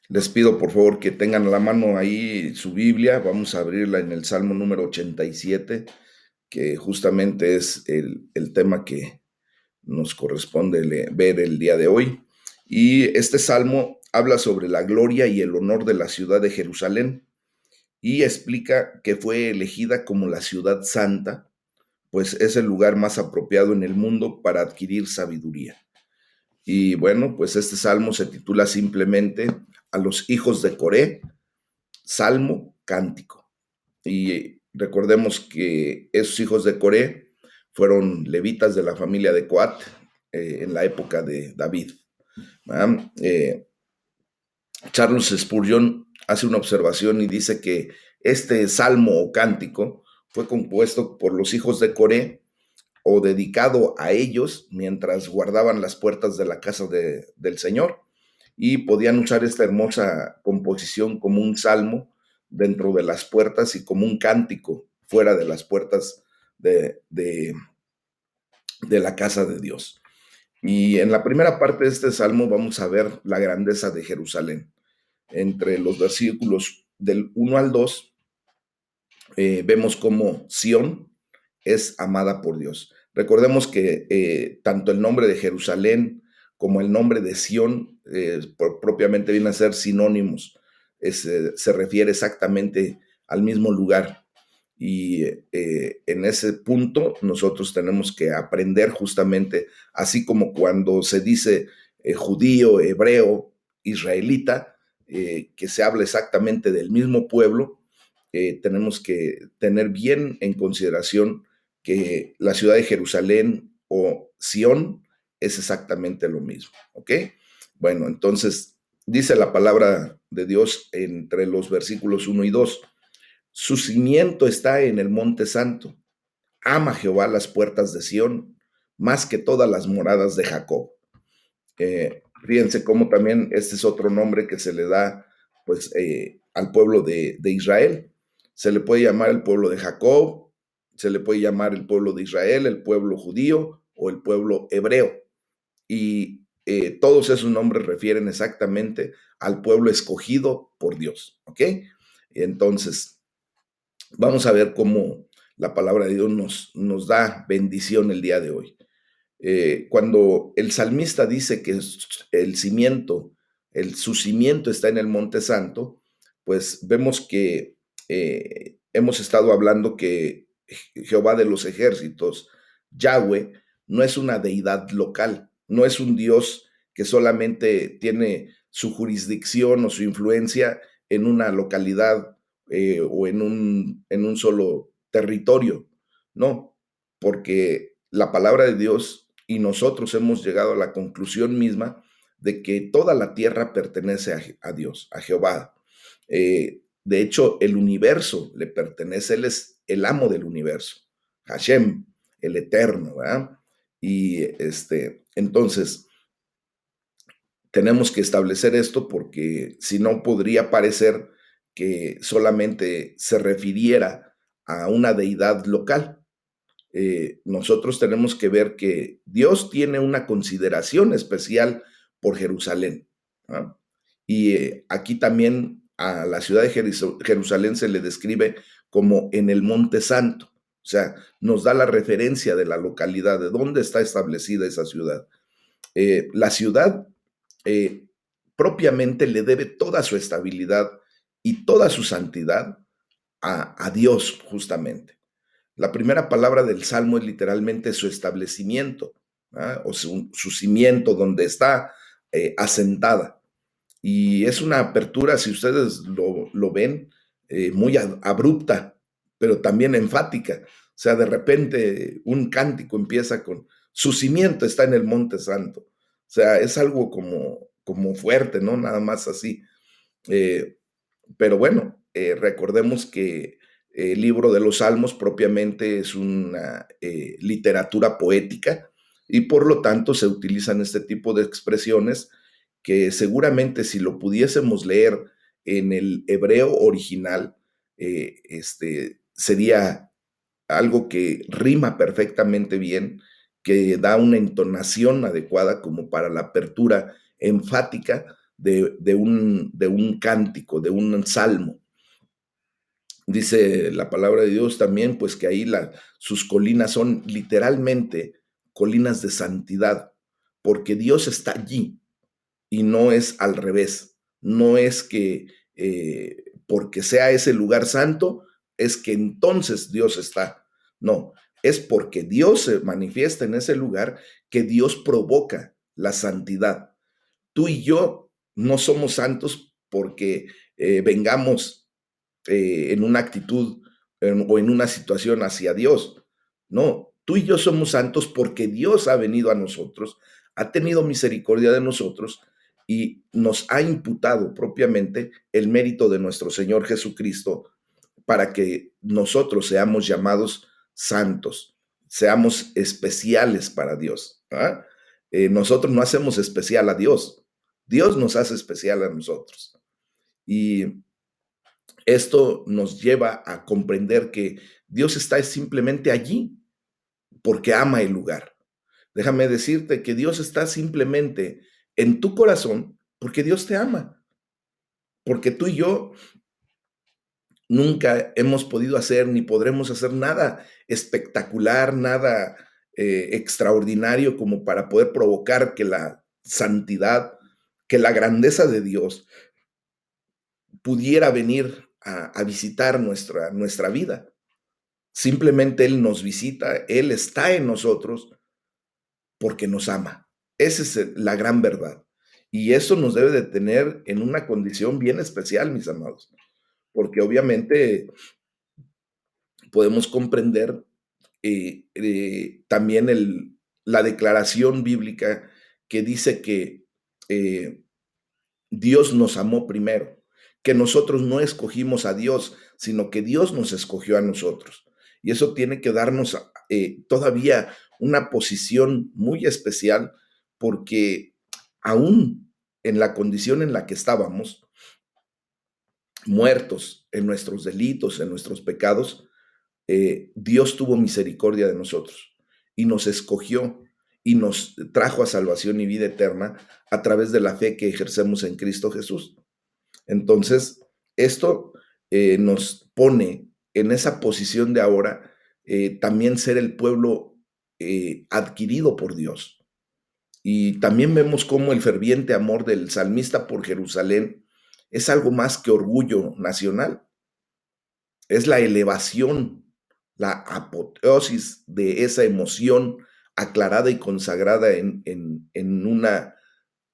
Les pido por favor que tengan a la mano ahí su Biblia. Vamos a abrirla en el Salmo número 87, que justamente es el tema que nos corresponde ver el día de hoy. Y este salmo habla sobre la gloria y el honor de la ciudad de Jerusalén y explica que fue elegida como la ciudad santa, pues es el lugar más apropiado en el mundo para adquirir sabiduría. Y bueno, pues este salmo se titula simplemente A los hijos de Coré, Salmo Cántico. Y recordemos que esos hijos de Coré fueron levitas de la familia de Coat en la época de David. Charles Spurgeon hace una observación y dice que este salmo o cántico fue compuesto por los hijos de Coré o dedicado a ellos mientras guardaban las puertas de la casa del Señor y podían usar esta hermosa composición como un salmo dentro de las puertas y como un cántico fuera de las puertas de, de, de la casa de Dios. Y en la primera parte de este salmo vamos a ver la grandeza de Jerusalén. Entre los versículos del 1 al 2 vemos cómo Sión es amada por Dios. Recordemos que tanto el nombre de Jerusalén como el nombre de Sión propiamente vienen a ser sinónimos. Se refiere exactamente al mismo lugar. Y en ese punto nosotros tenemos que aprender justamente, así como cuando se dice judío, hebreo, israelita, que se habla exactamente del mismo pueblo, tenemos que tener bien en consideración que la ciudad de Jerusalén o Sión es exactamente lo mismo, ¿ok? Bueno, entonces dice la palabra de Dios entre los versículos 1 y 2, su cimiento está en el monte santo, ama Jehová las puertas de Sión, más que todas las moradas de Jacob. Fíjense cómo también este es otro nombre que se le da pues al pueblo de Israel. Se le puede llamar el pueblo de Jacob, se le puede llamar el pueblo de Israel, el pueblo judío o el pueblo hebreo. Y todos esos nombres refieren exactamente al pueblo escogido por Dios, ¿ok? Entonces, vamos a ver cómo la palabra de Dios nos da bendición el día de hoy. Cuando el salmista dice que el cimiento, su cimiento está en el Monte Santo, pues vemos que hemos estado hablando que Jehová de los ejércitos, Yahweh, no es una deidad local, no es un Dios que solamente tiene su jurisdicción o su influencia en una localidad o en un solo territorio, no, porque la palabra de Dios y nosotros hemos llegado a la conclusión misma de que toda la tierra pertenece a Dios, a Jehová. De hecho, el universo le pertenece, Él es el amo del universo, Hashem, el eterno, ¿verdad? Y entonces, tenemos que establecer esto porque si no podría parecer que solamente se refiriera a una deidad local. Nosotros tenemos que ver que Dios tiene una consideración especial por Jerusalén. ¿Ah? Y aquí también a la ciudad de Jerusalén se le describe como en el Monte Santo. O sea, nos da la referencia de la localidad, de dónde está establecida esa ciudad. La ciudad eh, propiamente le debe toda su estabilidad y toda su santidad a Dios, justamente. La primera palabra del Salmo es literalmente su establecimiento, ¿ah? O su cimiento donde está asentada. Y es una apertura, si ustedes lo ven, muy abrupta, pero también enfática. O sea, de repente un cántico empieza con, su cimiento está en el Monte Santo. O sea, es algo como fuerte, ¿no? Nada más así. Eh, pero bueno, recordemos que el libro de los Salmos propiamente es una literatura poética y por lo tanto se utilizan este tipo de expresiones que seguramente si lo pudiésemos leer en el hebreo original, sería algo que rima perfectamente bien, que da una entonación adecuada como para la apertura enfática de un cántico, de un salmo. Dice la palabra de Dios también, pues que ahí sus colinas son literalmente colinas de santidad, porque Dios está allí y no es al revés. No es que porque sea ese lugar santo, es que entonces Dios está. No, es porque Dios se manifiesta en ese lugar que Dios provoca la santidad. Tú y yo no somos santos porque vengamos en una actitud o en una situación hacia Dios. No, tú y yo somos santos porque Dios ha venido a nosotros, ha tenido misericordia de nosotros y nos ha imputado propiamente el mérito de nuestro Señor Jesucristo para que nosotros seamos llamados santos, seamos especiales para Dios. ¿Ah? Nosotros no hacemos especial a Dios, Dios nos hace especial a nosotros. Y esto nos lleva a comprender que Dios está simplemente allí porque ama el lugar. Déjame decirte que Dios está simplemente en tu corazón porque Dios te ama, porque tú y yo nunca hemos podido hacer ni podremos hacer nada espectacular, nada extraordinario como para poder provocar que la santidad, que la grandeza de Dios pudiera venir a visitar nuestra vida. Simplemente Él nos visita, Él está en nosotros porque nos ama. Esa es la gran verdad. Y eso nos debe de tener en una condición bien especial, mis amados, porque obviamente podemos comprender también la declaración bíblica que dice que eh, Dios nos amó primero, que nosotros no escogimos a Dios, sino que Dios nos escogió a nosotros. Y eso tiene que darnos todavía una posición muy especial porque aún en la condición en la que estábamos, muertos en nuestros delitos, en nuestros pecados, Dios tuvo misericordia de nosotros y nos escogió y nos trajo a salvación y vida eterna a través de la fe que ejercemos en Cristo Jesús. Entonces, esto nos pone en esa posición de ahora también ser el pueblo adquirido por Dios. Y también vemos cómo el ferviente amor del salmista por Jerusalén es algo más que orgullo nacional, es la elevación, la apoteosis de esa emoción aclarada y consagrada en una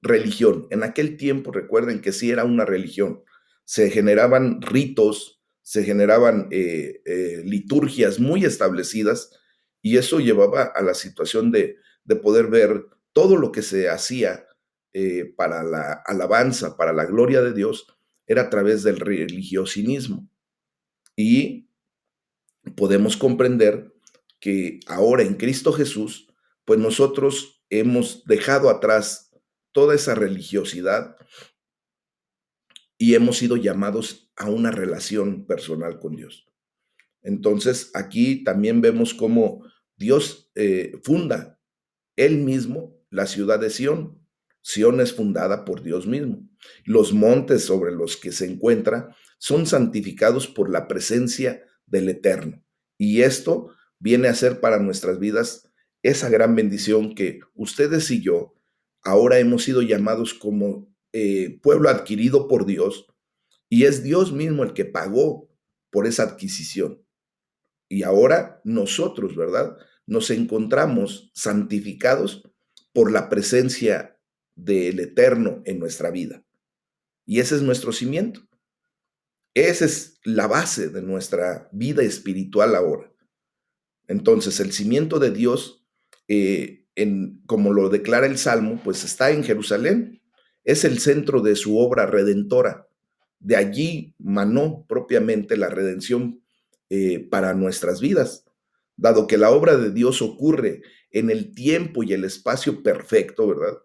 religión. En aquel tiempo, recuerden que sí era una religión. Se generaban ritos, se generaban liturgias muy establecidas y eso llevaba a la situación de poder ver todo lo que se hacía para la alabanza, para la gloria de Dios, era a través del religiosinismo. Y podemos comprender que ahora en Cristo Jesús, pues nosotros hemos dejado atrás toda esa religiosidad y hemos sido llamados a una relación personal con Dios. Entonces, aquí también vemos cómo Dios funda Él mismo la ciudad de Sión. Sión es fundada por Dios mismo. Los montes sobre los que se encuentra son santificados por la presencia del Eterno. Y esto viene a ser para nuestras vidas esa gran bendición que ustedes y yo ahora hemos sido llamados como pueblo adquirido por Dios y es Dios mismo el que pagó por esa adquisición. Y ahora nosotros, ¿verdad? Nos encontramos santificados por la presencia del Eterno en nuestra vida. Y ese es nuestro cimiento. Esa es la base de nuestra vida espiritual ahora. Entonces, el cimiento de Dios, como lo declara el Salmo, pues está en Jerusalén. Es el centro de su obra redentora. De allí manó propiamente la redención para nuestras vidas. Dado que la obra de Dios ocurre en el tiempo y el espacio perfecto, ¿verdad?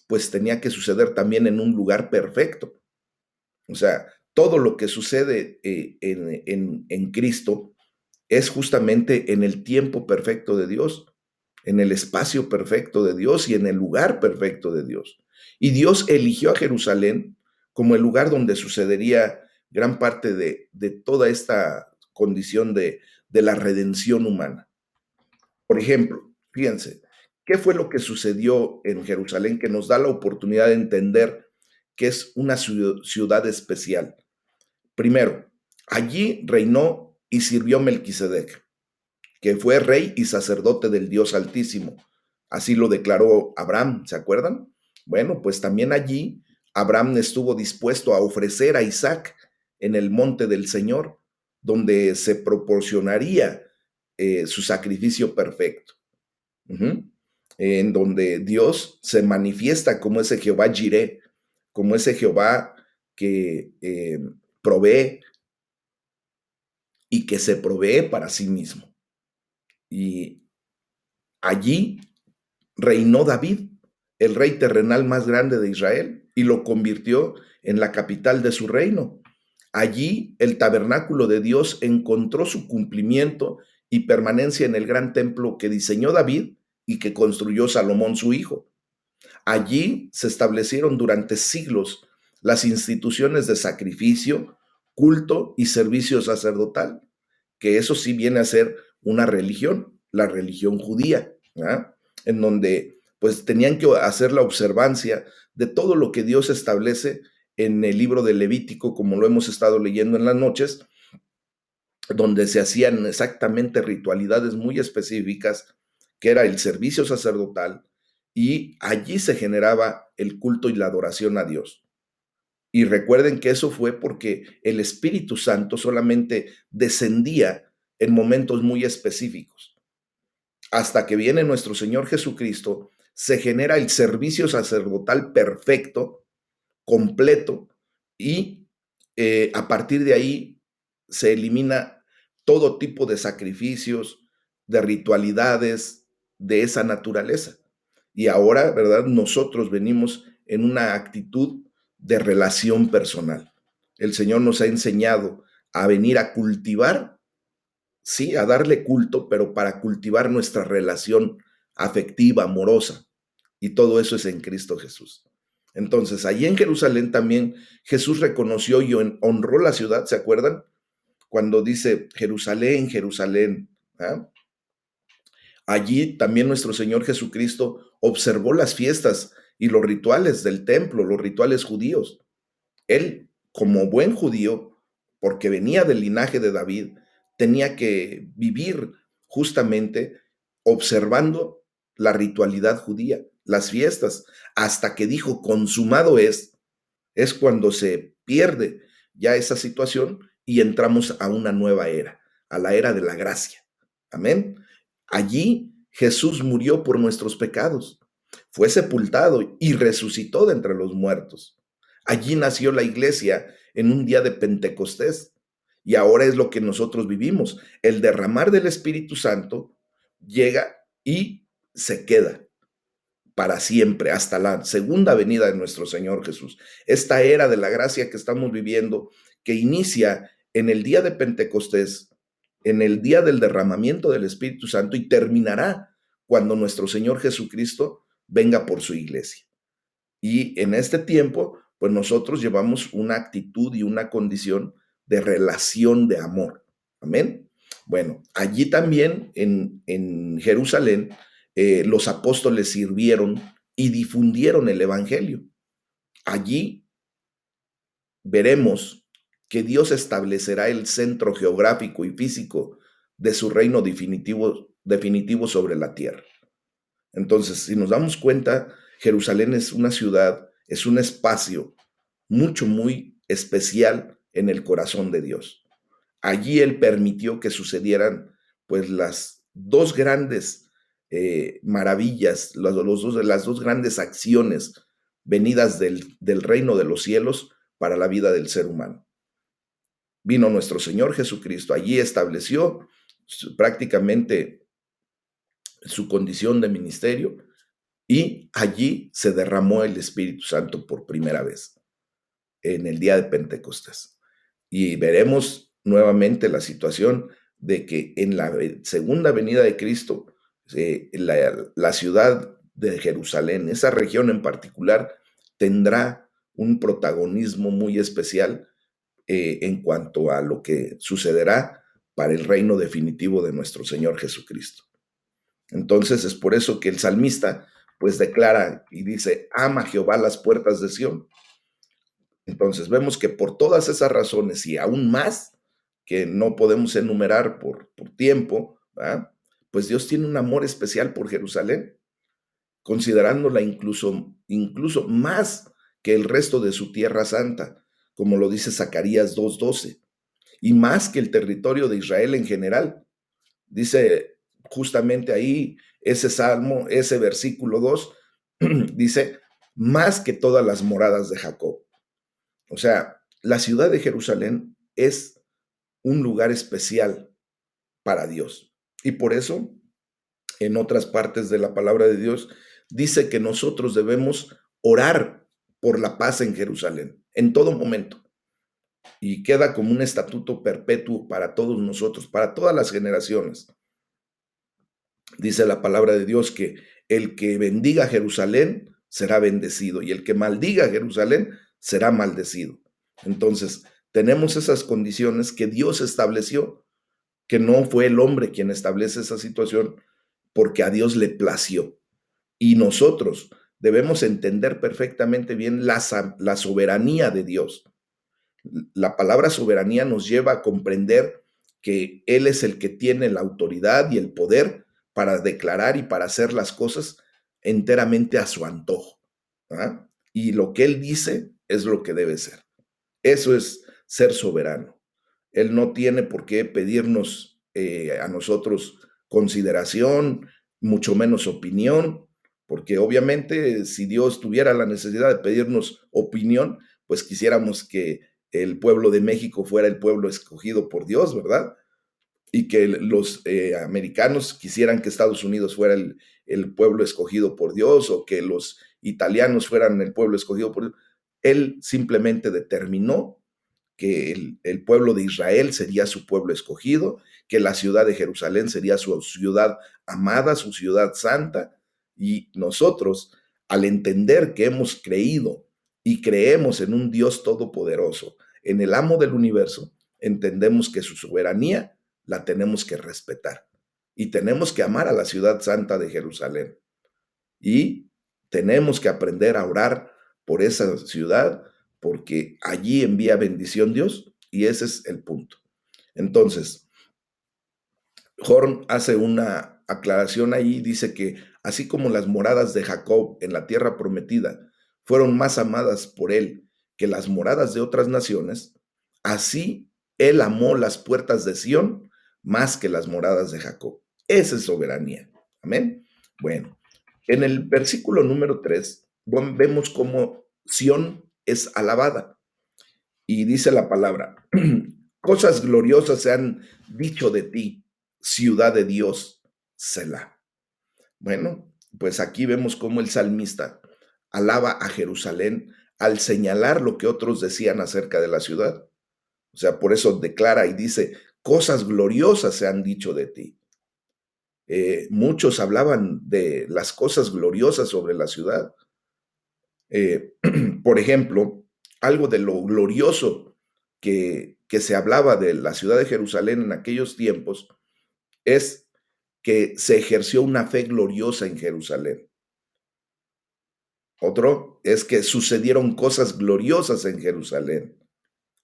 Pues tenía que suceder también en un lugar perfecto. O sea, todo lo que sucede en Cristo es justamente en el tiempo perfecto de Dios, en el espacio perfecto de Dios y en el lugar perfecto de Dios. Y Dios eligió a Jerusalén como el lugar donde sucedería gran parte de toda esta condición de la redención humana. Por ejemplo, fíjense, ¿qué fue lo que sucedió en Jerusalén que nos da la oportunidad de entender que es una ciudad especial? Primero, allí reinó y sirvió Melquisedec, que fue rey y sacerdote del Dios Altísimo. Así lo declaró Abraham, ¿se acuerdan? Bueno, pues también allí Abraham estuvo dispuesto a ofrecer a Isaac en el monte del Señor, donde se proporcionaría su sacrificio perfecto. Ujú. En donde Dios se manifiesta como ese Jehová Jireh, como ese Jehová que provee y que se provee para sí mismo. Y allí reinó David, el rey terrenal más grande de Israel, y lo convirtió en la capital de su reino. Allí el tabernáculo de Dios encontró su cumplimiento y permanencia en el gran templo que diseñó David y que construyó Salomón su hijo. Allí se establecieron durante siglos las instituciones de sacrificio, culto y servicio sacerdotal, que eso sí viene a ser una religión, la religión judía, ¿ah? En donde pues tenían que hacer la observancia de todo lo que Dios establece en el libro de Levítico, como lo hemos estado leyendo en las noches, donde se hacían exactamente ritualidades muy específicas, que era el servicio sacerdotal, y allí se generaba el culto y la adoración a Dios. Y recuerden que eso fue porque el Espíritu Santo solamente descendía en momentos muy específicos. Hasta que viene nuestro Señor Jesucristo, se genera el servicio sacerdotal perfecto, completo, y a partir de ahí se elimina todo tipo de sacrificios, de ritualidades de esa naturaleza. Y ahora, ¿verdad? Nosotros venimos en una actitud de relación personal. El Señor nos ha enseñado a venir a cultivar, sí, a darle culto, pero para cultivar nuestra relación afectiva, amorosa. Y todo eso es en Cristo Jesús. Entonces, allí en Jerusalén también Jesús reconoció y honró la ciudad, ¿se acuerdan? Cuando dice Jerusalén, Jerusalén. ¿Ah? Allí también nuestro Señor Jesucristo observó las fiestas y los rituales del templo, los rituales judíos. Él, como buen judío, porque venía del linaje de David, tenía que vivir justamente observando la ritualidad judía, las fiestas, hasta que dijo, consumado es cuando se pierde ya esa situación y entramos a una nueva era, a la era de la gracia. Amén. Allí Jesús murió por nuestros pecados, fue sepultado y resucitó de entre los muertos. Allí nació la iglesia en un día de Pentecostés. Y ahora es lo que nosotros vivimos. El derramar del Espíritu Santo llega y se queda para siempre, hasta la segunda venida de nuestro Señor Jesús. Esta era de la gracia que estamos viviendo, que inicia en el día de Pentecostés, en el día del derramamiento del Espíritu Santo y terminará cuando nuestro Señor Jesucristo venga por su iglesia. Y en este tiempo, pues nosotros llevamos una actitud y una condición de relación de amor. Amén. Bueno, allí también en Jerusalén, los apóstoles sirvieron y difundieron el Evangelio. Allí veremos que Dios establecerá el centro geográfico y físico de su reino definitivo sobre la tierra. Entonces, si nos damos cuenta, Jerusalén es una ciudad, es un espacio muy especial en el corazón de Dios. Allí Él permitió que sucedieran pues las dos grandes maravillas, las dos grandes acciones venidas del reino de los cielos para la vida del ser humano. Vino nuestro Señor Jesucristo, allí estableció prácticamente su condición de ministerio, y allí se derramó el Espíritu Santo por primera vez, en el día de Pentecostés. Y veremos nuevamente la situación de que en la segunda venida de Cristo, la ciudad de Jerusalén, esa región en particular, tendrá un protagonismo muy especial en cuanto a lo que sucederá para el reino definitivo de nuestro Señor Jesucristo. Entonces es por eso que el salmista pues declara y dice, ama Jehová las puertas de Sión. Entonces vemos que por todas esas razones y aún más, que no podemos enumerar por tiempo, ¿verdad? Pues Dios tiene un amor especial por Jerusalén, considerándola incluso más que el resto de su tierra santa, como lo dice Zacarías 2:12, y más que el territorio de Israel en general. Dice justamente ahí ese salmo, ese versículo 2, dice, más que todas las moradas de Jacob. O sea, la ciudad de Jerusalén es un lugar especial para Dios. Y por eso, en otras partes de la palabra de Dios, dice que nosotros debemos orar por la paz en Jerusalén, en todo momento. Y queda como un estatuto perpetuo para todos nosotros, para todas las generaciones. Dice la palabra de Dios que el que bendiga Jerusalén será bendecido y el que maldiga Jerusalén será maldecido. Entonces, tenemos esas condiciones que Dios estableció, que no fue el hombre quien establece esa situación, porque a Dios le plació. Y nosotros debemos entender perfectamente bien la soberanía de Dios. La palabra soberanía nos lleva a comprender que Él es el que tiene la autoridad y el poder para declarar y para hacer las cosas enteramente a su antojo. ¿Ah? Y lo que Él dice es lo que debe ser. Eso es ser soberano. Él no tiene por qué pedirnos a nosotros consideración, mucho menos opinión, porque obviamente si Dios tuviera la necesidad de pedirnos opinión, pues quisiéramos que el pueblo de México fuera el pueblo escogido por Dios, ¿verdad? Y que los americanos quisieran que Estados Unidos fuera el pueblo escogido por Dios o que los italianos fueran el pueblo escogido por Dios. Él simplemente determinó que el pueblo de Israel sería su pueblo escogido, que la ciudad de Jerusalén sería su ciudad amada, su ciudad santa, y nosotros, al entender que hemos creído y creemos en un Dios todopoderoso, en el amo del universo, entendemos que su soberanía la tenemos que respetar y tenemos que amar a la ciudad santa de Jerusalén y tenemos que aprender a orar por esa ciudad porque allí envía bendición Dios y ese es el punto. Entonces, Horn hace una aclaración ahí, dice que así como las moradas de Jacob en la tierra prometida fueron más amadas por él que las moradas de otras naciones, así él amó las puertas de Sión más que las moradas de Jacob. Esa es soberanía. Amén. Bueno, en el versículo número 3 vemos cómo Sión es alabada y dice la palabra, cosas gloriosas se han dicho de ti, ciudad de Dios, Selah. Bueno, pues aquí vemos cómo el salmista alaba a Jerusalén al señalar lo que otros decían acerca de la ciudad. O sea, por eso declara y dice, cosas gloriosas se han dicho de ti. Muchos hablaban de las cosas gloriosas sobre la ciudad. Por ejemplo, algo de lo glorioso que se hablaba de la ciudad de Jerusalén en aquellos tiempos es que se ejerció una fe gloriosa en Jerusalén. Otro es que sucedieron cosas gloriosas en Jerusalén.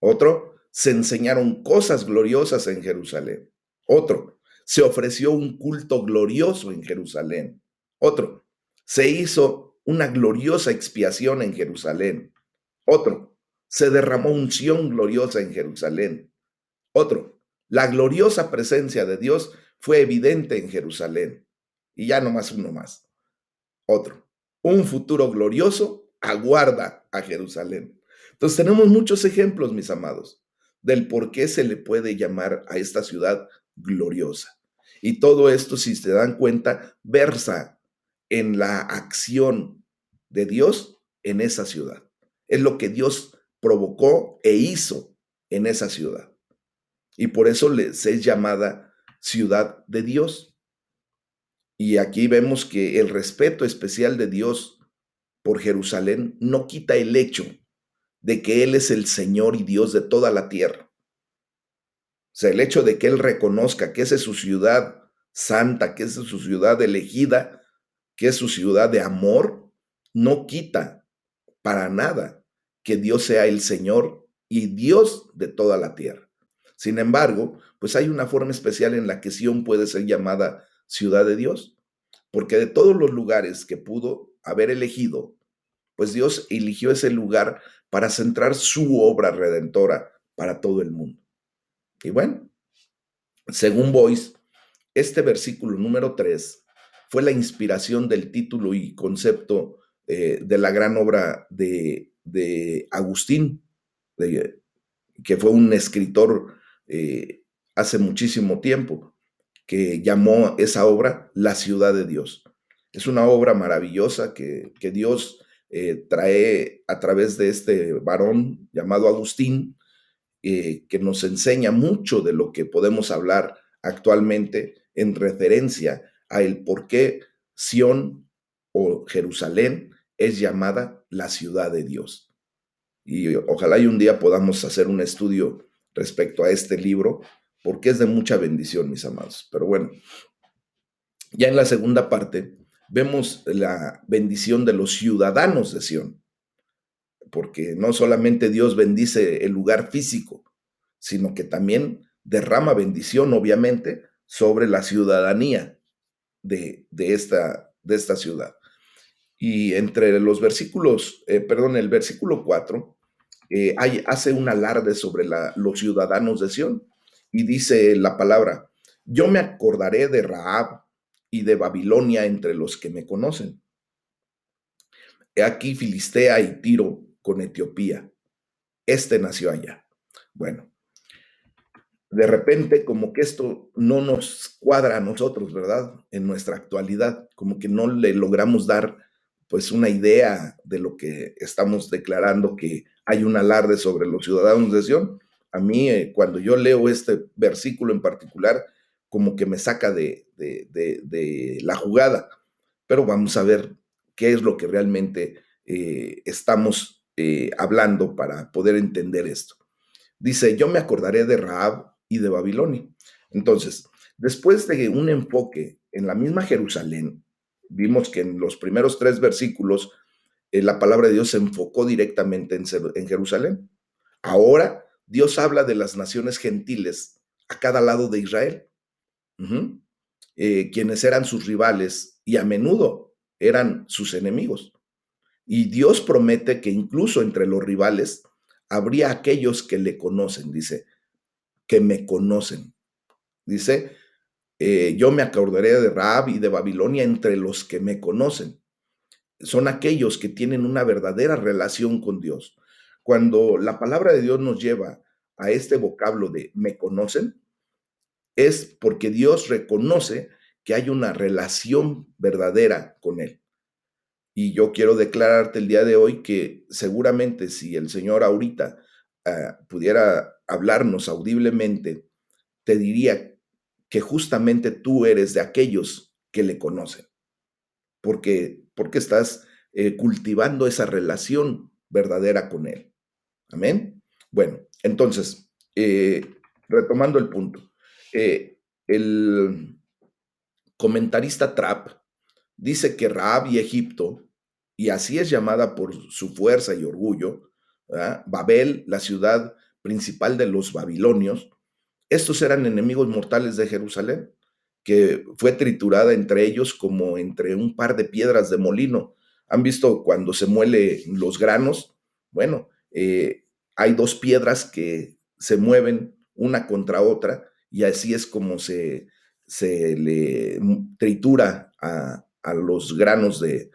Otro, se enseñaron cosas gloriosas en Jerusalén. Otro, se ofreció un culto glorioso en Jerusalén. Otro, se hizo una gloriosa expiación en Jerusalén. Otro, se derramó unción gloriosa en Jerusalén. Otro, la gloriosa presencia de Dios fue evidente en Jerusalén. Y ya nomás uno más. Otro, un futuro glorioso aguarda a Jerusalén. Entonces tenemos muchos ejemplos, mis amados, del por qué se le puede llamar a esta ciudad gloriosa. Y todo esto, si se dan cuenta, versa en la acción de Dios en esa ciudad. Es lo que Dios provocó e hizo en esa ciudad. Y por eso se es llamada ciudad de Dios. Y aquí vemos que el respeto especial de Dios por Jerusalén no quita el hecho de que Él es el Señor y Dios de toda la tierra. O sea, el hecho de que Él reconozca que esa es su ciudad santa, que esa es su ciudad elegida, que es su ciudad de amor, no quita para nada que Dios sea el Señor y Dios de toda la tierra. Sin embargo, pues hay una forma especial en la que Sión puede ser llamada ciudad de Dios, porque de todos los lugares que pudo haber elegido, pues Dios eligió ese lugar para centrar su obra redentora para todo el mundo. Y bueno, según Boyce, este versículo número 3 fue la inspiración del título y concepto de la gran obra de Agustín, que fue un escritor hace muchísimo tiempo, que llamó esa obra La ciudad de Dios. Es una obra maravillosa que Dios trae a través de este varón llamado Agustín, que nos enseña mucho de lo que podemos hablar actualmente en referencia a el por qué Sión o Jerusalén es llamada la ciudad de Dios. Y ojalá y un día podamos hacer un estudio respecto a este libro, porque es de mucha bendición, mis amados. Pero bueno, ya en la segunda parte vemos la bendición de los ciudadanos de Sión, porque no solamente Dios bendice el lugar físico, sino que también derrama bendición, obviamente, sobre la ciudadanía de esta ciudad. Y entre los versículos, el versículo 4 hace un alarde sobre los ciudadanos de Sión y dice la palabra, yo me acordaré de Rahab y de Babilonia entre los que me conocen. He aquí Filistea y Tiro con Etiopía. Este nació allá. Bueno, de repente como que esto no nos cuadra a nosotros, ¿verdad? En nuestra actualidad, como que no le logramos dar pues una idea de lo que estamos declarando, que hay un alarde sobre los ciudadanos de Sión. A mí, cuando yo leo este versículo en particular, como que me saca de la jugada, pero vamos a ver qué es lo que realmente estamos hablando para poder entender esto. Dice, yo me acordaré de Rahab y de Babilonia. Entonces, después de un enfoque en la misma Jerusalén, vimos que en los primeros 3 versículos la palabra de Dios se enfocó directamente en Jerusalén. Ahora Dios habla de las naciones gentiles a cada lado de Israel, quienes eran sus rivales y a menudo eran sus enemigos. Y Dios promete que incluso entre los rivales habría aquellos que le conocen, dice, que me conocen. Dice, yo me acordaré de Rahab y de Babilonia entre los que me conocen. Son aquellos que tienen una verdadera relación con Dios. Cuando la palabra de Dios nos lleva a este vocablo de me conocen, es porque Dios reconoce que hay una relación verdadera con Él. Y yo quiero declararte el día de hoy que seguramente si el Señor ahorita pudiera hablarnos audiblemente, te diría que justamente tú eres de aquellos que le conocen, porque estás cultivando esa relación verdadera con Él. Amén. Bueno, entonces, retomando el punto, el comentarista Trapp dice que Rahab y Egipto, y así es llamada por su fuerza y orgullo, ¿verdad? Babel, la ciudad principal de los babilonios, estos eran enemigos mortales de Jerusalén, que fue triturada entre ellos como entre un par de piedras de molino. ¿Han visto cuando se muele los granos? Bueno, hay 2 piedras que se mueven una contra otra y así es como se le tritura a los granos de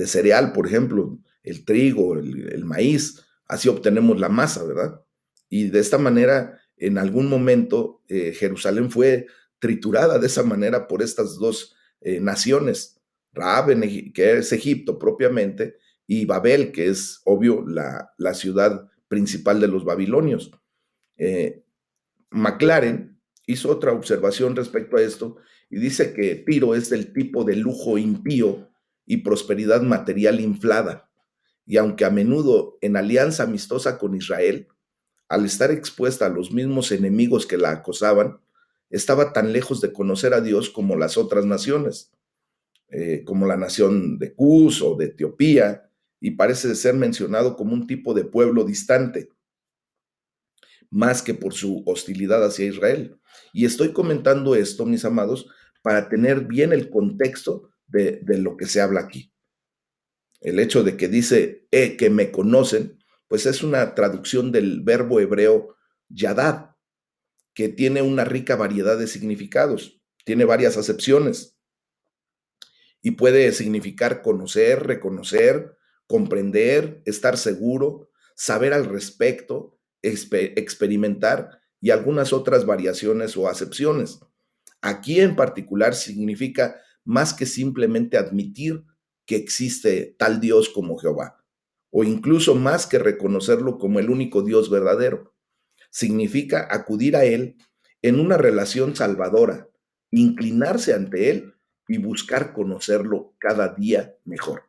cereal, por ejemplo, el trigo, el maíz, así obtenemos la masa, ¿verdad? Y de esta manera, en algún momento, Jerusalén fue triturada de esa manera por estas 2 naciones, Rahab, que es Egipto propiamente, y Babel, que es obvio la ciudad principal de los babilonios. McLaren hizo otra observación respecto a esto y dice que Tiro es del tipo de lujo impío y prosperidad material inflada. Y aunque a menudo en alianza amistosa con Israel, al estar expuesta a los mismos enemigos que la acosaban, estaba tan lejos de conocer a Dios como las otras naciones, como la nación de Cus o de Etiopía, y parece ser mencionado como un tipo de pueblo distante, más que por su hostilidad hacia Israel. Y estoy comentando esto, mis amados, para tener bien el contexto de lo que se habla aquí. El hecho de que dice, que me conocen, pues es una traducción del verbo hebreo yadad, que tiene una rica variedad de significados, tiene varias acepciones y puede significar conocer, reconocer, comprender, estar seguro, saber al respecto, experimentar y algunas otras variaciones o acepciones. Aquí en particular significa más que simplemente admitir que existe tal Dios como Jehová, o incluso más que reconocerlo como el único Dios verdadero. Significa acudir a Él en una relación salvadora, inclinarse ante Él y buscar conocerlo cada día mejor.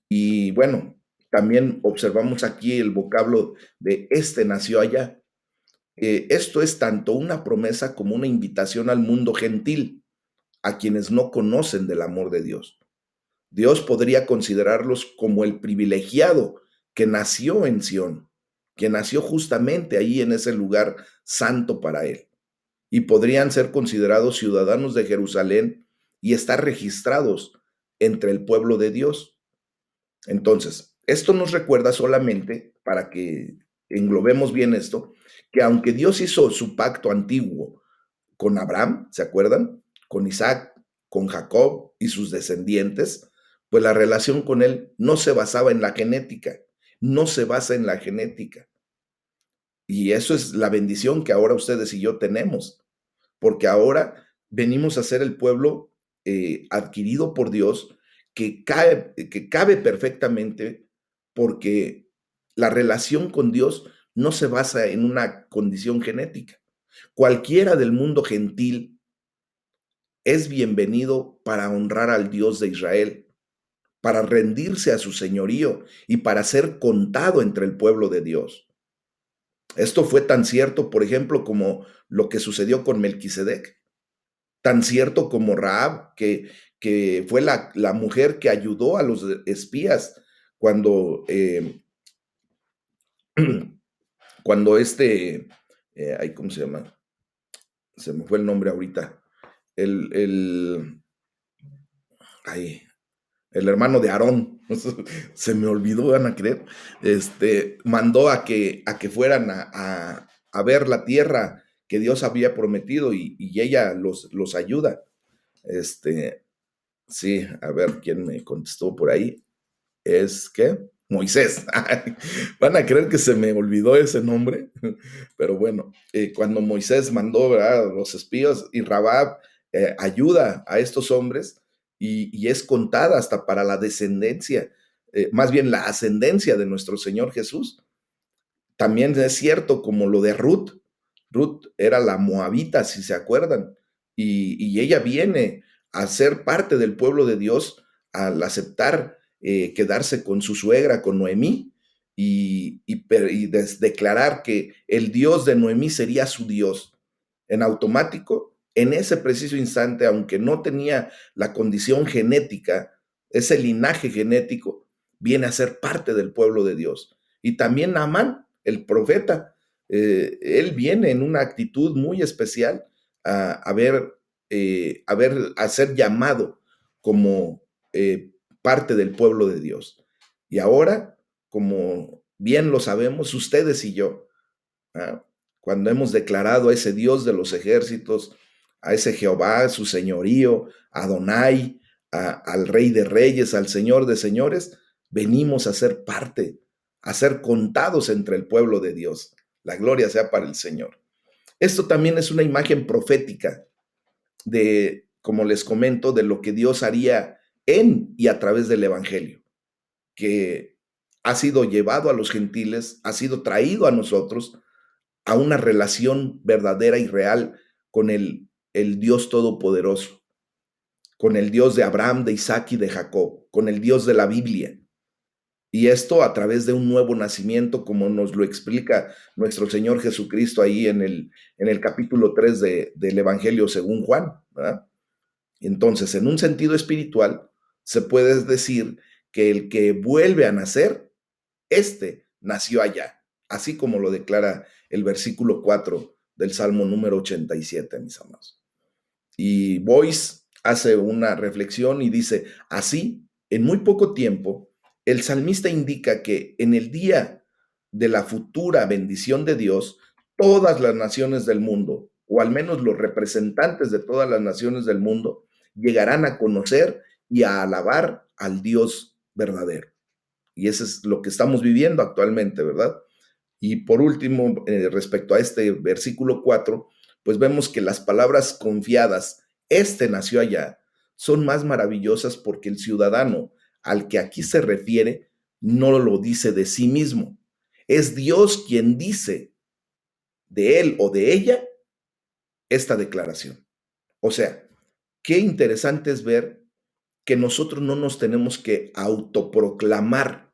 Y bueno, también observamos aquí el vocablo de este nació allá. Esto es tanto una promesa como una invitación al mundo gentil, a quienes no conocen del amor de Dios. Dios podría considerarlos como el privilegiado que nació en Sión, que nació justamente ahí en ese lugar santo para él. Y podrían ser considerados ciudadanos de Jerusalén y estar registrados entre el pueblo de Dios. Entonces, esto nos recuerda solamente, para que englobemos bien esto, que aunque Dios hizo su pacto antiguo con Abraham, ¿se acuerdan? Con Isaac, con Jacob y sus descendientes, pues la relación con él no se basaba en la genética, no se basa en la genética. Y eso es la bendición que ahora ustedes y yo tenemos, porque ahora venimos a ser el pueblo adquirido por Dios que cabe perfectamente porque la relación con Dios no se basa en una condición genética. Cualquiera del mundo gentil es bienvenido para honrar al Dios de Israel, para rendirse a su señorío y para ser contado entre el pueblo de Dios. Esto fue tan cierto, por ejemplo, como lo que sucedió con Melquisedec, tan cierto como Rahab, que fue la mujer que ayudó a los espías cuando, cuando ¿cómo se llama? Se me fue el nombre ahorita. El, ay, el hermano de Aarón, se me olvidó, van a creer, mandó a que fueran a ver la tierra que Dios había prometido y ella los ayuda. Este, sí, a ver quién me contestó por ahí. Es que Moisés. Van a creer que se me olvidó ese nombre, pero bueno, cuando Moisés mandó, ¿verdad?, los espías y Rabab ayuda a estos hombres y es contada hasta para la descendencia, más bien la ascendencia de nuestro Señor Jesús. También es cierto como lo de Ruth. Ruth era la moabita, si se acuerdan, y ella viene a ser parte del pueblo de Dios al aceptar quedarse con su suegra, con Noemí, y declarar que el Dios de Noemí sería su Dios. En automático, en ese preciso instante, aunque no tenía la condición genética, ese linaje genético, viene a ser parte del pueblo de Dios. Y también Naamán, el profeta, él viene en una actitud muy especial a ser llamado como parte del pueblo de Dios. Y ahora, como bien lo sabemos, ustedes y yo, ¿ah?, cuando hemos declarado a ese Dios de los ejércitos, a ese Jehová, su señorío, a Adonai, al Rey de Reyes, al Señor de Señores, venimos a ser parte, a ser contados entre el pueblo de Dios. La gloria sea para el Señor. Esto también es una imagen profética de, como les comento, de lo que Dios haría en y a través del Evangelio, que ha sido llevado a los gentiles, ha sido traído a nosotros a una relación verdadera y real con el Dios Todopoderoso. con el Dios de Abraham, de Isaac y de Jacob, con el Dios de la Biblia. Y esto a través de un nuevo nacimiento, como nos lo explica nuestro Señor Jesucristo ahí en el capítulo 3 del Evangelio según Juan, ¿verdad? Entonces, en un sentido espiritual, se puede decir que el que vuelve a nacer, este nació allá, así como lo declara el versículo 4 del Salmo número 87, mis amados. Y Boyce hace una reflexión y dice, así, en muy poco tiempo, el salmista indica que en el día de la futura bendición de Dios, todas las naciones del mundo, o al menos los representantes de todas las naciones del mundo, llegarán a conocer y a alabar al Dios verdadero. Y eso es lo que estamos viviendo actualmente, ¿verdad? Y por último, respecto a este versículo 4, pues vemos que las palabras confiadas, este nació allá, son más maravillosas porque el ciudadano al que aquí se refiere no lo dice de sí mismo. Es Dios quien dice de él o de ella esta declaración. O sea, qué interesante es ver que nosotros no nos tenemos que autoproclamar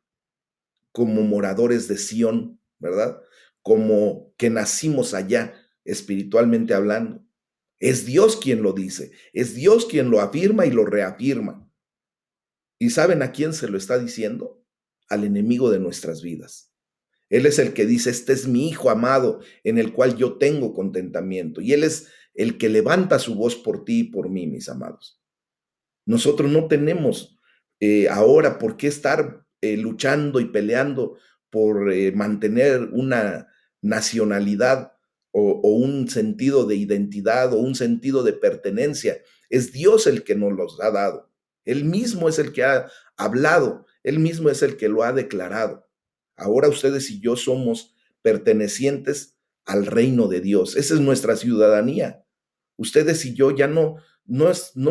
como moradores de Sión, ¿verdad? Como que nacimos allá, espiritualmente hablando. Es Dios quien lo dice, es Dios quien lo afirma y lo reafirma. ¿Y saben a quién se lo está diciendo? Al enemigo de nuestras vidas. Él es el que dice, este es mi hijo amado en el cual yo tengo contentamiento. Y Él es el que levanta su voz por ti y por mí, mis amados. Nosotros no tenemos ahora por qué estar luchando y peleando por mantener una nacionalidad o un sentido de identidad o un sentido de pertenencia. Es Dios el que nos los ha dado. Él mismo es el que ha hablado. Él mismo es el que lo ha declarado. Ahora ustedes y yo somos pertenecientes al reino de Dios. Esa es nuestra ciudadanía. Ustedes y yo ya no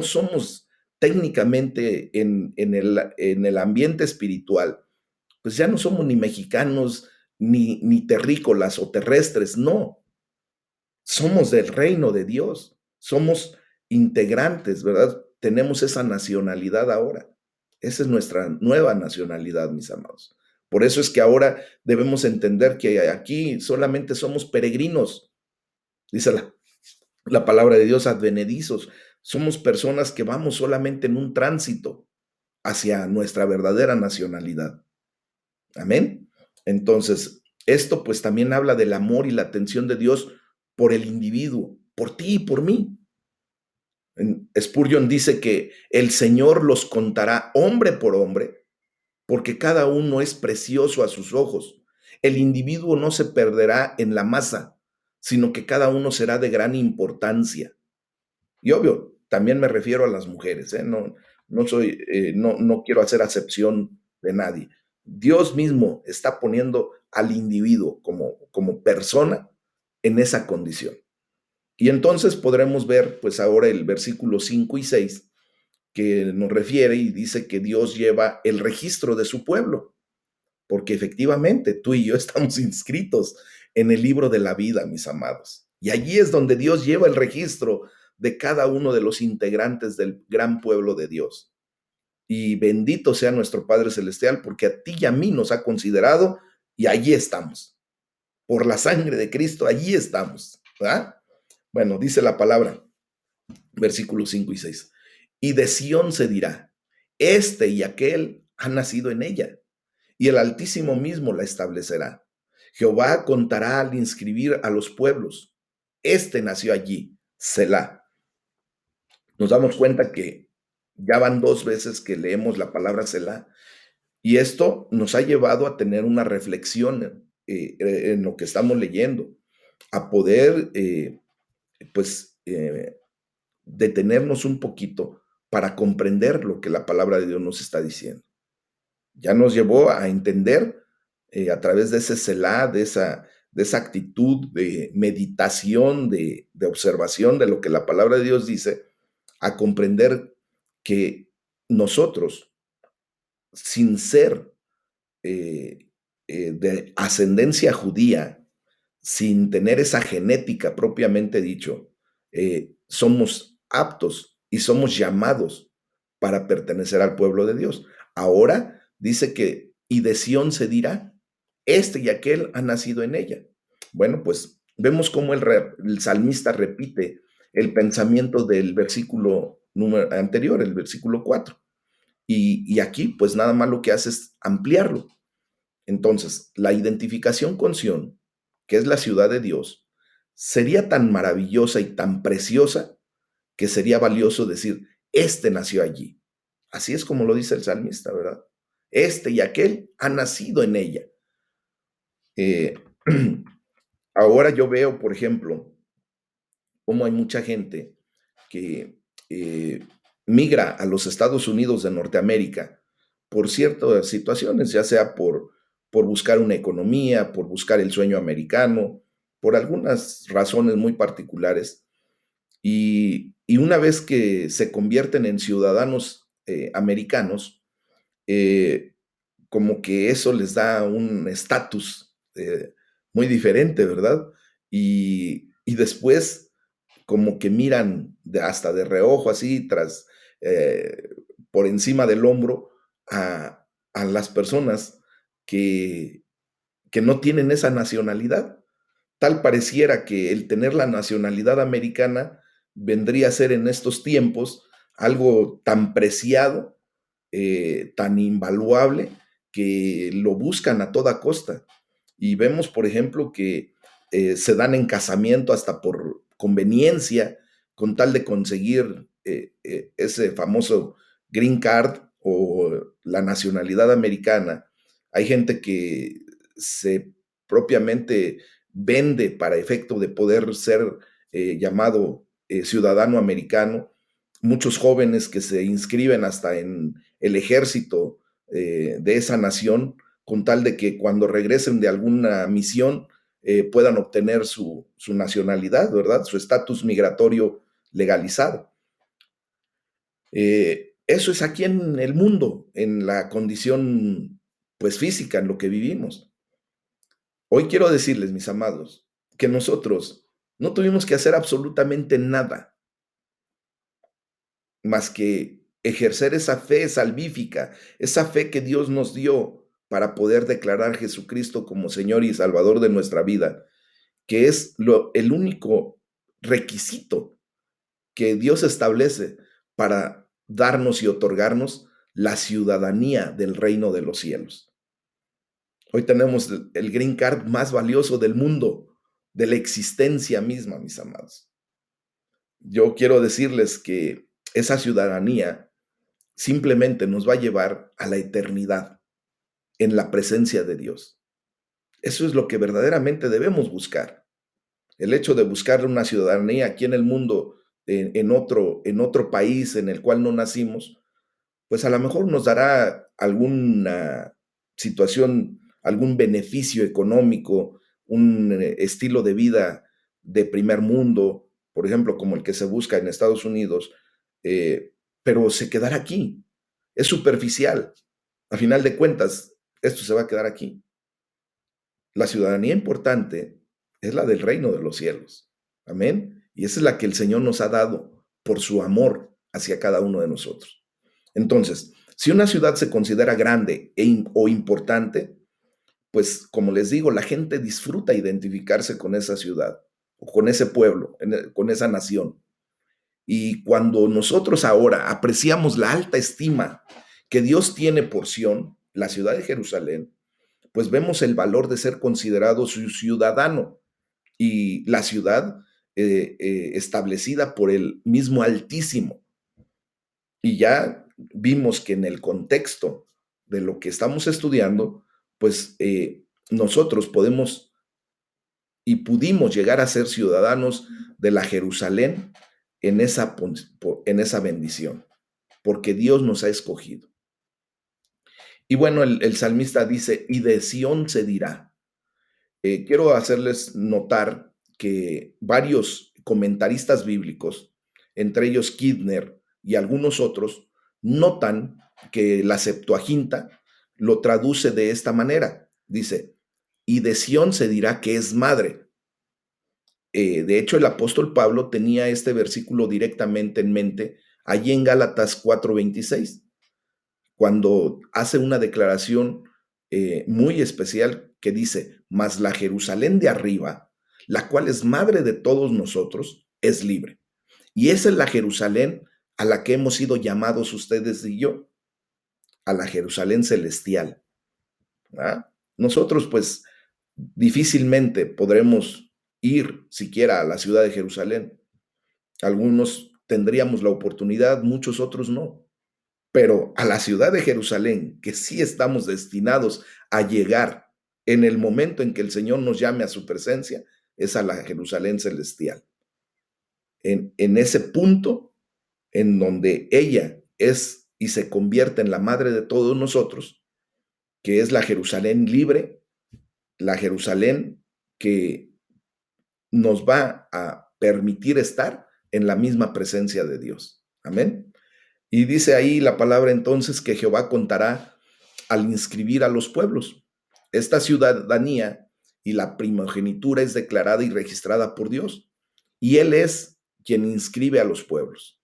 somos técnicamente en el ambiente espiritual, pues ya no somos ni mexicanos, ni terrícolas o terrestres, no, somos del reino de Dios, somos integrantes, ¿verdad? Tenemos esa nacionalidad ahora. Esa es nuestra nueva nacionalidad, mis amados. Por eso es que ahora debemos entender que aquí solamente somos peregrinos, dice la palabra de Dios, advenedizos. Somos personas que vamos solamente en un tránsito hacia nuestra verdadera nacionalidad. Amén. Entonces, esto pues también habla del amor y la atención de Dios por el individuo, por ti y por mí. Spurgeon dice que el Señor los contará hombre por hombre, porque cada uno es precioso a sus ojos. El individuo no se perderá en la masa, sino que cada uno será de gran importancia. Y obvio, también me refiero a las mujeres, ¿eh? No quiero hacer acepción de nadie. Dios mismo está poniendo al individuo como persona en esa condición. Y entonces podremos ver, pues ahora el versículo 5 y 6, que nos refiere y dice que Dios lleva el registro de su pueblo, porque efectivamente tú y yo estamos inscritos en el libro de la vida, mis amados. Y allí es donde Dios lleva el registro de cada uno de los integrantes del gran pueblo de Dios. Y bendito sea nuestro Padre Celestial, porque a ti y a mí nos ha considerado y allí estamos. Por la sangre de Cristo, allí estamos. ¿Verdad? Bueno, dice la palabra, versículos 5 y 6. Y de Sión se dirá, este y aquel han nacido en ella, y el Altísimo mismo la establecerá. Jehová contará al inscribir a los pueblos. Este nació allí, Selah. Nos damos cuenta que ya van 2 veces que leemos la palabra Selah, y esto nos ha llevado a tener una reflexión en lo que estamos leyendo, a poder, pues, detenernos un poquito para comprender lo que la palabra de Dios nos está diciendo. Ya nos llevó a entender a través de ese Selah, de esa actitud de meditación, de observación de lo que la palabra de Dios dice, a comprender que nosotros, sin ser de ascendencia judía, sin tener esa genética propiamente dicho, somos aptos y somos llamados para pertenecer al pueblo de Dios. Ahora dice que, y de Sión se dirá, este y aquel ha nacido en ella. Bueno, pues vemos cómo el salmista repite el pensamiento del versículo anterior, el versículo 4. Y aquí, pues nada más lo que hace es ampliarlo. Entonces, la identificación con Sión, que es la ciudad de Dios, sería tan maravillosa y tan preciosa que sería valioso decir, este nació allí. Así es como lo dice el salmista, ¿verdad? Este y aquel han nacido en ella. Eh, Ahora yo veo, por ejemplo, cómo hay mucha gente que migra a los Estados Unidos de Norteamérica por ciertas situaciones, ya sea por buscar una economía, por buscar el sueño americano, por algunas razones muy particulares. Y una vez que se convierten en ciudadanos americanos, eh, como que eso les da un estatus muy diferente, ¿verdad? Y después como que miran hasta de reojo así, eh, por encima del hombro a las personas que, que no tienen esa nacionalidad. Tal pareciera que el tener la nacionalidad americana vendría a ser en estos tiempos algo tan preciado, tan invaluable, que lo buscan a toda costa. Y vemos, por ejemplo, que se dan en casamiento hasta por conveniencia, con tal de conseguir ese famoso green card o la nacionalidad americana. Hay gente que se propiamente vende para efecto de poder ser llamado ciudadano americano. Muchos jóvenes que se inscriben hasta en el ejército de esa nación con tal de que cuando regresen de alguna misión puedan obtener su nacionalidad, ¿verdad? Su estatus migratorio legalizado. Eso es aquí en el mundo, en la condición pues física, en lo que vivimos. Hoy quiero decirles, mis amados, que nosotros no tuvimos que hacer absolutamente nada más que ejercer esa fe salvífica, esa fe que Dios nos dio para poder declarar a Jesucristo como Señor y Salvador de nuestra vida, que es el único requisito que Dios establece para darnos y otorgarnos la ciudadanía del reino de los cielos. Hoy tenemos el green card más valioso del mundo, de la existencia misma, mis amados. Yo quiero decirles que esa ciudadanía simplemente nos va a llevar a la eternidad en la presencia de Dios. Eso es lo que verdaderamente debemos buscar. El hecho de buscar una ciudadanía aquí en el mundo, en otro país en el cual no nacimos, pues a lo mejor nos dará alguna situación, algún beneficio económico, un estilo de vida de primer mundo, por ejemplo, como el que se busca en Estados Unidos, pero se quedará aquí. Es superficial. A final de cuentas, esto se va a quedar aquí. La ciudadanía importante es la del reino de los cielos. Amén. Y esa es la que el Señor nos ha dado por su amor hacia cada uno de nosotros. Entonces, si una ciudad se considera grande o importante, pues como les digo, la gente disfruta identificarse con esa ciudad o con ese pueblo, con esa nación. Y cuando nosotros ahora apreciamos la alta estima que Dios tiene por Sión, la ciudad de Jerusalén, pues vemos el valor de ser considerado su ciudadano y la ciudad establecida por el mismo Altísimo. Y ya vimos que en el contexto de lo que estamos estudiando, pues nosotros podemos y pudimos llegar a ser ciudadanos de la Jerusalén en esa bendición, porque Dios nos ha escogido. Y bueno, el salmista dice, y de Sión se dirá. Quiero hacerles notar que varios comentaristas bíblicos, entre ellos Kidner y algunos otros, notan que la Septuaginta lo traduce de esta manera. Dice, y de Sión se dirá que es madre. De hecho, el apóstol Pablo tenía este versículo directamente en mente allí en Gálatas 4:26, cuando hace una declaración muy especial que dice, mas la Jerusalén de arriba, la cual es madre de todos nosotros, es libre. Y esa es la Jerusalén a la que hemos sido llamados ustedes y yo, a la Jerusalén celestial. ¿Ah? Nosotros pues difícilmente podremos ir siquiera a la ciudad de Jerusalén. Algunos tendríamos la oportunidad, muchos otros no. Pero a la ciudad de Jerusalén, que sí estamos destinados a llegar en el momento en que el Señor nos llame a su presencia, es a la Jerusalén celestial. En ese punto en donde ella es y se convierte en la madre de todos nosotros, que es la Jerusalén libre, la Jerusalén que nos va a permitir estar en la misma presencia de Dios. Amén. Y dice ahí la palabra entonces que Jehová contará al inscribir a los pueblos. Esta ciudadanía y la primogenitura es declarada y registrada por Dios. Y Él es quien inscribe a los pueblos.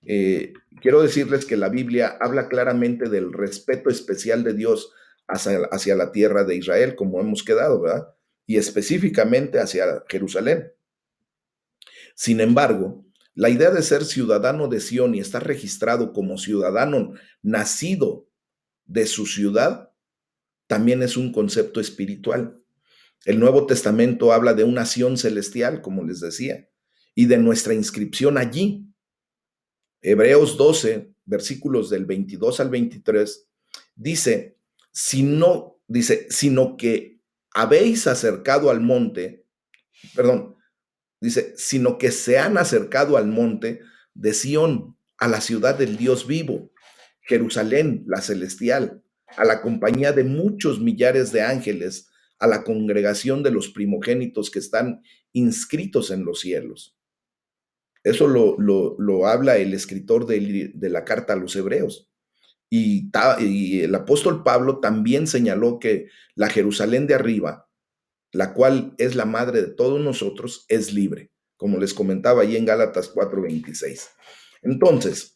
Quiero decirles que la Biblia habla claramente del respeto especial de Dios hacia la tierra de Israel, como hemos quedado, ¿verdad? Y específicamente hacia Jerusalén. Sin embargo, la idea de ser ciudadano de Sión y estar registrado como ciudadano nacido de su ciudad también es un concepto espiritual. El Nuevo Testamento habla de una Sión celestial, como les decía, y de nuestra inscripción allí. Hebreos 12, versículos del 22 al 23, dice, sino que habéis acercado al monte, perdón, dice, sino que se han acercado al monte de Sión, a la ciudad del Dios vivo, Jerusalén, la celestial, a la compañía de muchos millares de ángeles, a la congregación de los primogénitos que están inscritos en los cielos. Eso lo habla el escritor de la carta a los hebreos. Y el apóstol Pablo también señaló que la Jerusalén de arriba, la cual es la madre de todos nosotros, es libre, como les comentaba ahí en Gálatas 4:26. Entonces,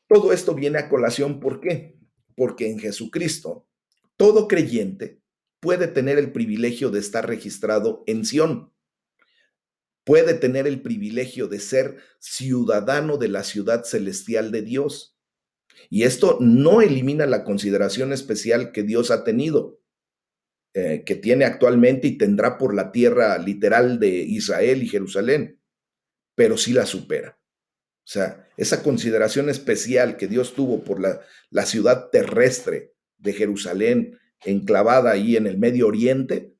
todo esto viene a colación, ¿por qué? Porque en Jesucristo, todo creyente puede tener el privilegio de estar registrado en Sión, puede tener el privilegio de ser ciudadano de la ciudad celestial de Dios. Y esto no elimina la consideración especial que Dios ha tenido, que tiene actualmente y tendrá por la tierra literal de Israel y Jerusalén, pero sí la supera. O sea, esa consideración especial que Dios tuvo por la ciudad terrestre de Jerusalén, enclavada ahí en el Medio Oriente,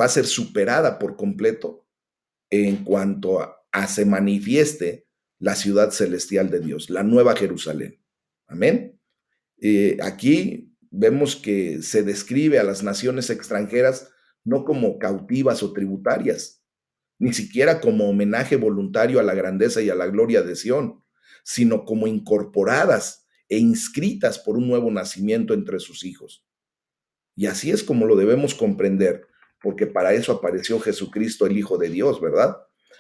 va a ser superada por completo en cuanto a se manifieste la ciudad celestial de Dios, la nueva Jerusalén. Amén. Aquí vemos que se describe a las naciones extranjeras no como cautivas o tributarias, ni siquiera como homenaje voluntario a la grandeza y a la gloria de Sión, sino como incorporadas e inscritas por un nuevo nacimiento entre sus hijos. Y así es como lo debemos comprender, porque para eso apareció Jesucristo, el Hijo de Dios, ¿verdad?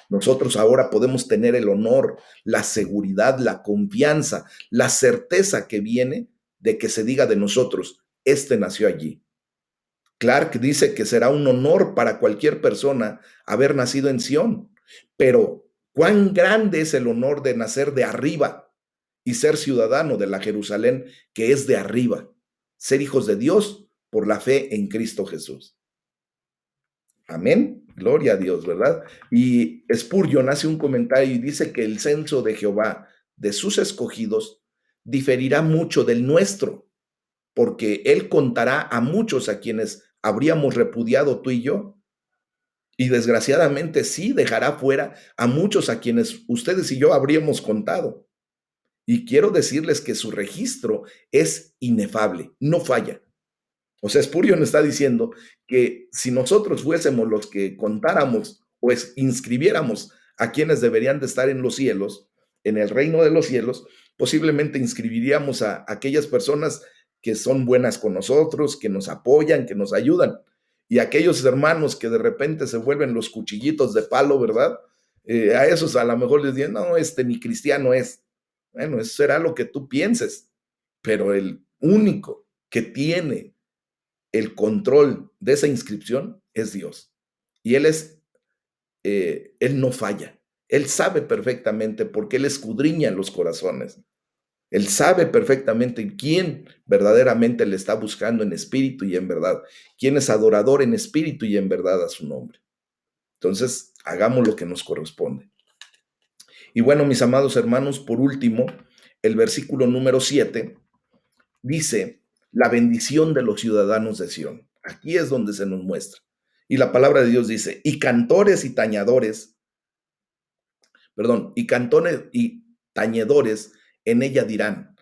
Nosotros ahora podemos tener el honor, la seguridad, la confianza, la certeza que viene de que se diga de nosotros, este nació allí. Clark dice que será un honor para cualquier persona haber nacido en Sión, pero cuán grande es el honor de nacer de arriba y ser ciudadano de la Jerusalén que es de arriba, ser hijos de Dios por la fe en Cristo Jesús. Amén. Gloria a Dios, ¿verdad? Y Spurgeon hace un comentario y dice que el censo de Jehová de sus escogidos diferirá mucho del nuestro, porque Él contará a muchos a quienes habríamos repudiado tú y yo. Y desgraciadamente sí dejará fuera a muchos a quienes ustedes y yo habríamos contado. Y quiero decirles que su registro es inefable, no falla. O sea, Spurgeon está diciendo que si nosotros fuésemos los que contáramos o inscribiéramos a quienes deberían de estar en los cielos, en el reino de los cielos, posiblemente inscribiríamos a aquellas personas que son buenas con nosotros, que nos apoyan, que nos ayudan. Y aquellos hermanos que de repente se vuelven los cuchillitos de palo, ¿verdad? A esos a lo mejor les dicen, no, ni cristiano es. Bueno, eso será lo que tú pienses, pero el único que tiene el control de esa inscripción es Dios. Y Él no falla. Él sabe perfectamente porque Él escudriña los corazones. Él sabe perfectamente quién verdaderamente le está buscando en espíritu y en verdad, quién es adorador en espíritu y en verdad a su nombre. Entonces, hagamos lo que nos corresponde. Y bueno, mis amados hermanos, por último, el versículo número 7 dice, la bendición de los ciudadanos de Sión. Aquí es donde se nos muestra. Y la palabra de Dios dice, y cantores y tañadores, perdón, y cantores y tañedores en ella dirán,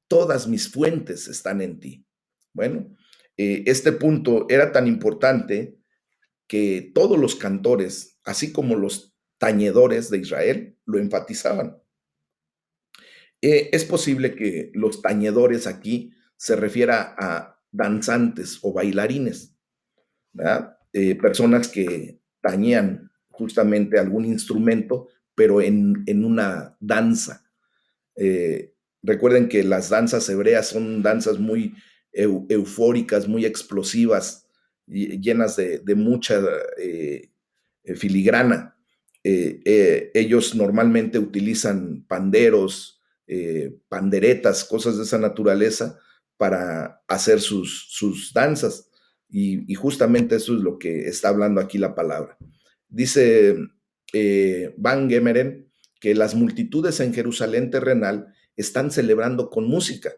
todas mis fuentes están en ti. Bueno, este punto era tan importante que todos los cantores, así como los tañedores de Israel, lo enfatizaban. Es posible que los tañedores aquí se refiera a danzantes o bailarines, ¿verdad? Personas que tañían justamente algún instrumento, pero en una danza. Recuerden que las danzas hebreas son danzas muy eufóricas, muy explosivas, llenas de mucha filigrana. Ellos normalmente utilizan panderos, panderetas, cosas de esa naturaleza para hacer sus danzas. Y justamente eso es lo que está hablando aquí la palabra. Dice Van Gemeren que las multitudes en Jerusalén terrenal están celebrando con música,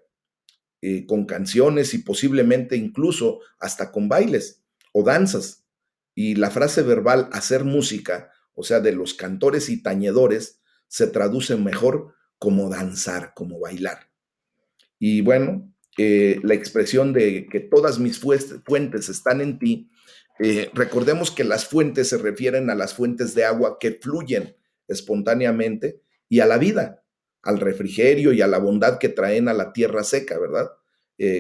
con canciones y posiblemente incluso hasta con bailes o danzas. Y la frase verbal hacer música, o sea, de los cantores y tañedores, se traduce mejor como danzar, como bailar. Y bueno, la expresión de que todas mis fuentes están en ti, recordemos que las fuentes se refieren a las fuentes de agua que fluyen espontáneamente y a la vida, al refrigerio y a la bondad que traen a la tierra seca, ¿verdad?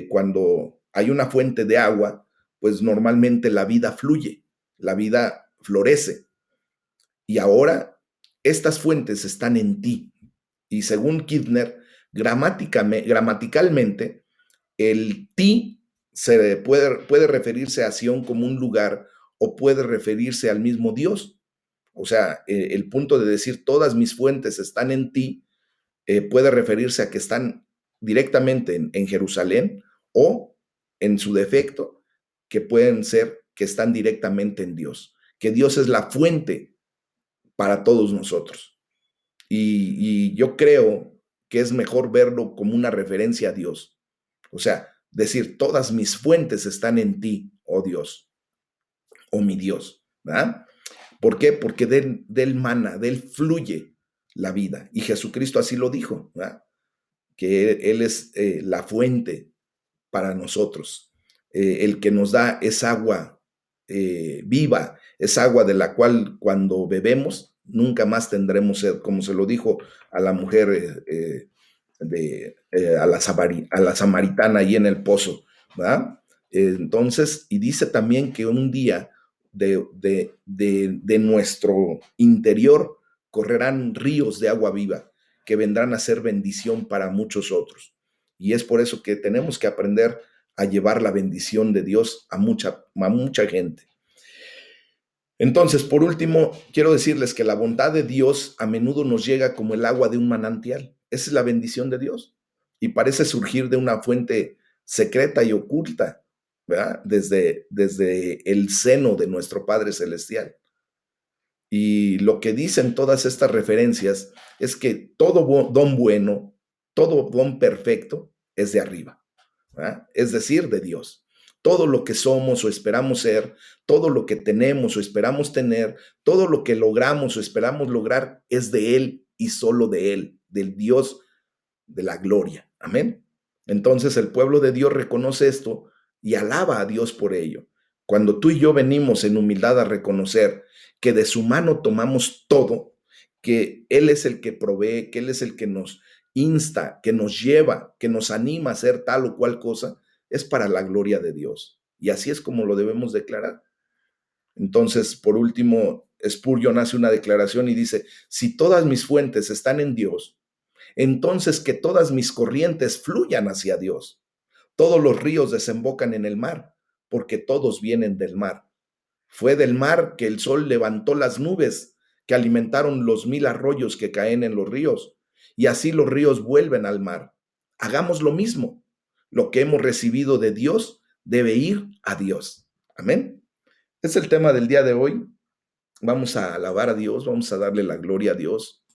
Cuando hay una fuente de agua, pues normalmente la vida fluye, la vida florece. Y ahora estas fuentes están en ti. Y según Kidner, gramaticalmente, el ti puede referirse a Sión como un lugar o puede referirse al mismo Dios. O sea, el punto de decir todas mis fuentes están en ti puede referirse a que están directamente en Jerusalén o, en su defecto, que pueden ser que están directamente en Dios, que Dios es la fuente para todos nosotros. Y yo creo que es mejor verlo como una referencia a Dios. O sea, decir, todas mis fuentes están en ti, oh Dios, oh mi Dios, ¿verdad? ¿Por qué? Porque del mana, de él fluye la vida. Y Jesucristo así lo dijo, ¿verdad? Que Él es la fuente para nosotros, el que nos da esa agua viva, esa agua de la cual cuando bebemos nunca más tendremos sed, como se lo dijo a la mujer, a la samaritana ahí en el pozo, ¿verdad? Entonces, y dice también que un día de nuestro interior correrán ríos de agua viva que vendrán a ser bendición para muchos otros. Y es por eso que tenemos que aprender a llevar la bendición de Dios a mucha gente. Entonces, por último, quiero decirles que la bondad de Dios a menudo nos llega como el agua de un manantial. Esa es la bendición de Dios. Y parece surgir de una fuente secreta y oculta, ¿verdad? Desde el seno de nuestro Padre Celestial. Y lo que dicen todas estas referencias es que todo don bueno, todo don perfecto es de arriba, ¿verdad? Es decir, de Dios. Todo lo que somos o esperamos ser, todo lo que tenemos o esperamos tener, todo lo que logramos o esperamos lograr es de Él y solo de Él, del Dios de la gloria. Amén. Entonces el pueblo de Dios reconoce esto y alaba a Dios por ello. Cuando tú y yo venimos en humildad a reconocer que de su mano tomamos todo, que Él es el que provee, que Él es el que nos insta, que nos lleva, que nos anima a hacer tal o cual cosa, es para la gloria de Dios. Y así es como lo debemos declarar. Entonces, por último, Spurgeon hace una declaración y dice, si todas mis fuentes están en Dios, entonces que todas mis corrientes fluyan hacia Dios. Todos los ríos desembocan en el mar, porque todos vienen del mar. Fue del mar que el sol levantó las nubes que alimentaron los 1000 arroyos que caen en los ríos, y así los ríos vuelven al mar. Hagamos lo mismo. Lo que hemos recibido de Dios debe ir a Dios. Amén. Es el tema del día de hoy. Vamos a alabar a Dios, vamos a darle la gloria a Dios.